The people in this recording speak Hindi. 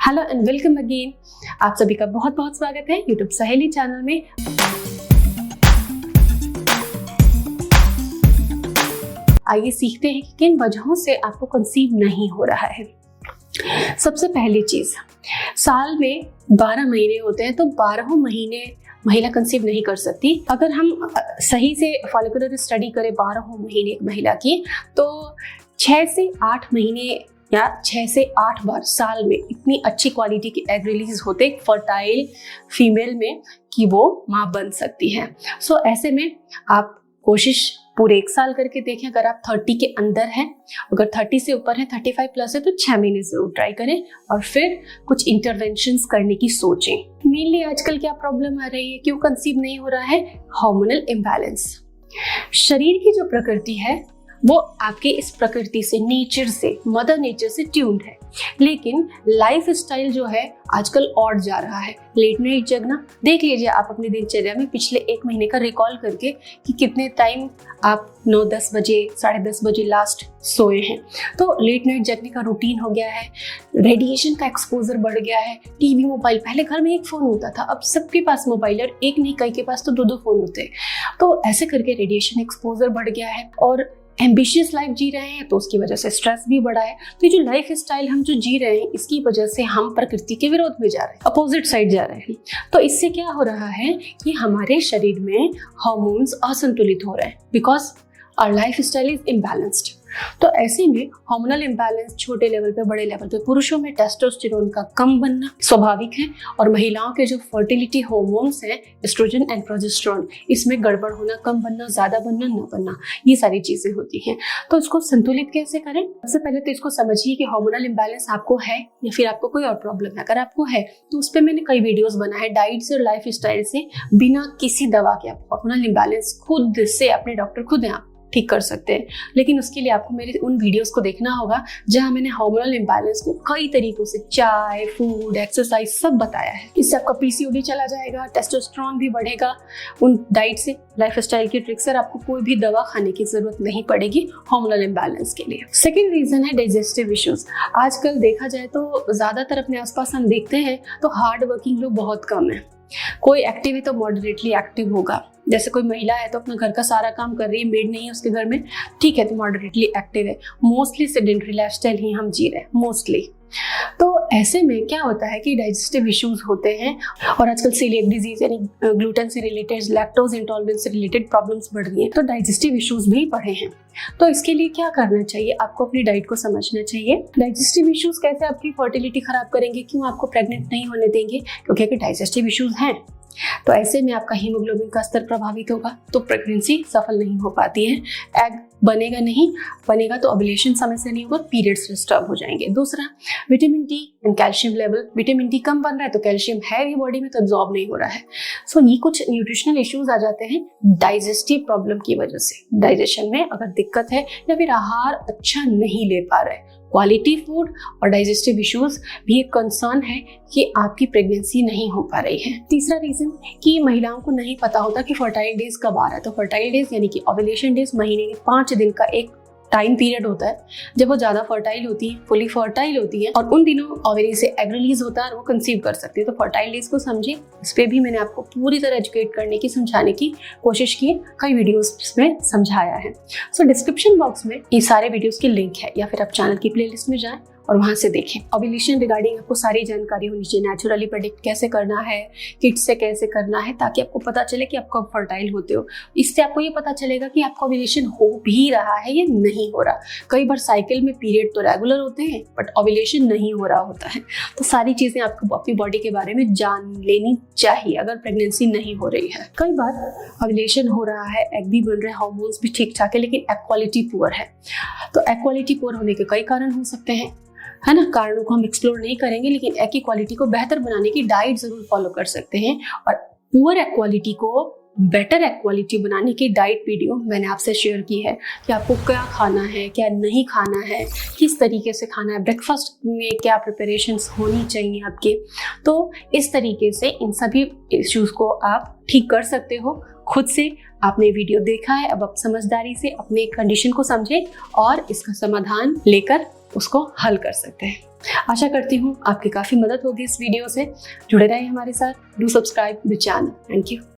Hello and welcome again. आप सभी का बहुत बहुत स्वागत है यूट्यूब सहेली चैनल में। आइए सीखते हैं कि किन वजहों से आपको कंसीव नहीं हो रहा है। सबसे पहली चीज, साल में 12 महीने होते हैं, तो 12 महीने महिला कंसीव नहीं कर सकती। अगर हम सही से फॉलिकुलर स्टडी करें 12 महीने एक महिला की, तो 6 से 8 महीने या 6 से 8 बार साल में इतनी अच्छी क्वालिटी के एग रिलीज होते फर्टाइल फीमेल में कि वो माँ बन सकती है। सो ऐसे में आप कोशिश पूरे 1 साल करके देखें। अगर आप 30 के अंदर हैं, अगर 30 से ऊपर है, 35 प्लस है, तो 6 महीने जरूर ट्राई करें और फिर कुछ इंटरवेंशंस करने की सोचें। मेनली आजकल क्या प्रॉब्लम आ रही है, क्यों कंसीव नहीं हो रहा है? Hormonal imbalance. शरीर की जो प्रकृति है वो आपके इस प्रकृति से, नेचर से, मदर नेचर से ट्यून्ड है, लेकिन लाइफ स्टाइल जो है आजकल और जा रहा है। लेट नाइट जगना, देख लीजिए आप अपनी दिनचर्या में पिछले 1 महीने का रिकॉल करके कि कितने टाइम आप 9-10 बजे, 10:30 बजे लास्ट सोए हैं। तो लेट नाइट जगने का रूटीन हो गया है, रेडिएशन का एक्सपोजर बढ़ गया है। टीवी, मोबाइल, पहले घर में एक फ़ोन होता था, अब सबके पास मोबाइल है, और एक नहीं कई के पास तो 2-2 फ़ोन होते हैं। तो ऐसे करके रेडिएशन एक्सपोजर बढ़ गया है और एम्बिशियस लाइफ जी रहे हैं, तो उसकी वजह से स्ट्रेस भी बढ़ा है। तो ये जो लाइफ स्टाइल हम जो जी रहे हैं, इसकी वजह से हम प्रकृति के विरोध में जा रहे हैं, अपोजिट साइड जा रहे हैं। तो इससे क्या हो रहा है कि हमारे शरीर में हार्मोन्स असंतुलित हो रहे हैं, because our lifestyle is imbalanced. तो ऐसे में हार्मोनल इम्बैलेंस छोटे लेवल पे, बड़े लेवल पे, पुरुषों में टेस्टोस्टेरोन का कम बनना स्वाभाविक है, और महिलाओं के जो फर्टिलिटी हार्मोन्स हैं, एस्ट्रोजन एंड प्रोजेस्टेरोन, इसमें गड़बड़ होना, कम बनना, ज्यादा बनना, न बनना, ये सारी चीजें होती हैं। तो इसको संतुलित कैसे करें? सबसे पहले तो इसको समझिए कि हार्मोनल इम्बैलेंस आपको है या फिर आपको कोई और प्रॉब्लम है। अगर आपको है तो उस पर मैंने कई वीडियोस बनाए हैं। डाइट से और लाइफ स्टाइल से, बिना किसी दवा के आप हार्मोनल इम्बैलेंस खुद से, अपने डॉक्टर खुद हैं, आप ठीक कर सकते हैं। लेकिन उसके लिए आपको मेरे उन वीडियोस को देखना होगा जहां मैंने हार्मोनल इम्बैलेंस को कई तरीकों से, चाय, फूड, एक्सरसाइज, सब बताया है। इससे आपका पीसीओडी चला जाएगा, टेस्टोस्टेरोन भी बढ़ेगा उन डाइट से, लाइफ स्टाइल की ट्रिक से। आपको कोई भी दवा खाने की जरूरत नहीं पड़ेगी हार्मोनल इम्बैलेंस के लिए। सेकेंड रीजन है डाइजेस्टिव इश्यूज। आजकल देखा जाए तो ज्यादातर अपने आसपास हम देखते हैं तो हार्ड वर्किंग लोग बहुत कम है। कोई एक्टिव है तो मॉडरेटली एक्टिव होगा। जैसे कोई महिला है तो अपना घर का सारा काम कर रही है, मेड नहीं है उसके घर में, ठीक है, तो मॉडरेटली एक्टिव है। मोस्टली सेडेंटरी लाइफस्टाइल ही हम जी रहे हैं, मोस्टली। तो ऐसे में क्या होता है कि डाइजेस्टिव इश्यूज होते हैं, और आजकल सीलिएक डिजीज यानी ग्लूटेन से रिलेटेड, लैक्टोज इंटॉलरेंस से रिलेटेड प्रॉब्लम्स बढ़ रही हैं, तो डाइजेस्टिव इश्यूज भी बढ़े हैं। तो इसके लिए क्या करना चाहिए? आपको अपनी डाइट को समझना चाहिए। डाइजेस्टिव इश्यूज कैसे आपकी फर्टिलिटी खराब करेंगे, क्यों आपको प्रेग्नेंट नहीं होने देंगे? क्योंकि अगर डाइजेस्टिव इश्यूज हैं तो ऐसे में आपका हीमोग्लोबिन का स्तर प्रभावित होगा, तो प्रेगनेंसी सफल नहीं हो पाती है। एग बनेगा नहीं, बनेगा तो ओव्यूलेशन समय से नहीं होगा, पीरियड्स डिस्टर्ब हो जाएंगे। दूसरा, vitamin D and calcium level, vitamin D कम बन रहा है तो कैल्शियम है भी बॉडी में तो एब्जॉर्ब नहीं हो रहा है। सो ये कुछ न्यूट्रिशनल इश्यूज आ जाते हैं डाइजेस्टिव प्रॉब्लम की वजह से। डाइजेशन में अगर दिक्कत है या फिर आहार अच्छा नहीं ले पा रहे, क्वालिटी फूड और डाइजेस्टिव इश्यूज भी एक कंसर्न है कि आपकी प्रेगनेंसी नहीं हो पा रही है। तीसरा रीजन कि महिलाओं को नहीं पता होता कि फर्टाइल डेज कब आ रहा है। तो फर्टाइल डेज यानी कि ओव्यूलेशन डेज महीने के 5 दिन का एक टाइम पीरियड होता है जब वो ज्यादा फर्टाइल होती है, फुली फर्टाइल होती है, और उन दिनों ओवरी से एग रिलीज होता है और वो कंसीव कर सकती है। तो फर्टाइल डेज को समझिए, इस पे भी मैंने आपको पूरी तरह एजुकेट करने की, समझाने की कोशिश की, कई वीडियोस में समझाया है। सो डिस्क्रिप्शन बॉक्स में ये सारे वीडियोस की लिंक है, या फिर आप चैनल की प्लेलिस्ट में जाएं और वहां से देखें। ओव्यूलेशन रिगार्डिंग आपको सारी जानकारी होनी चाहिए, नेचुरली प्रेडिक्ट कैसे करना है, किट से कैसे करना है, ताकि आपको पता चले कि आप कब फर्टाइल होते हो। इससे आपको ये पता चलेगा कि आपका ओव्यूलेशन हो भी रहा है या नहीं हो रहा। कई बार साइकिल में पीरियड तो रेगुलर होते हैं बट ओव्यूलेशन नहीं हो रहा होता है। तो सारी चीजें आपको अपनी बॉडी के बारे में जान लेनी चाहिए अगर प्रेगनेंसी नहीं हो रही है। कई बार ओव्यूलेशन हो रहा है, एग भी बन रहे हैं, हार्मोन्स भी ठीक ठाक है, लेकिन एग क्वालिटी पुअर है। तो एग क्वालिटी पुअर होने के कई कारण हो सकते हैं, है ना। कारणों को हम एक्सप्लोर नहीं करेंगे, लेकिन एग की क्वालिटी को बेहतर बनाने की डाइट जरूर फॉलो कर सकते हैं। और पुअर एग क्वालिटी को बेटर एग क्वालिटी बनाने की डाइट वीडियो मैंने आपसे शेयर की है कि आपको क्या खाना है, क्या नहीं खाना है, किस तरीके से खाना है, ब्रेकफास्ट में क्या प्रिपरेशंस होनी चाहिए आपके। तो इस तरीके से इन सभी इश्यूज को आप ठीक कर सकते हो खुद से। आपने वीडियो देखा है, अब आप समझदारी से अपने कंडीशन को समझें और इसका समाधान लेकर उसको हल कर सकते हैं। आशा करती हूँ आपकी काफ़ी मदद होगी इस वीडियो से। जुड़े रहें हमारे साथ। Do subscribe the channel. Thank you.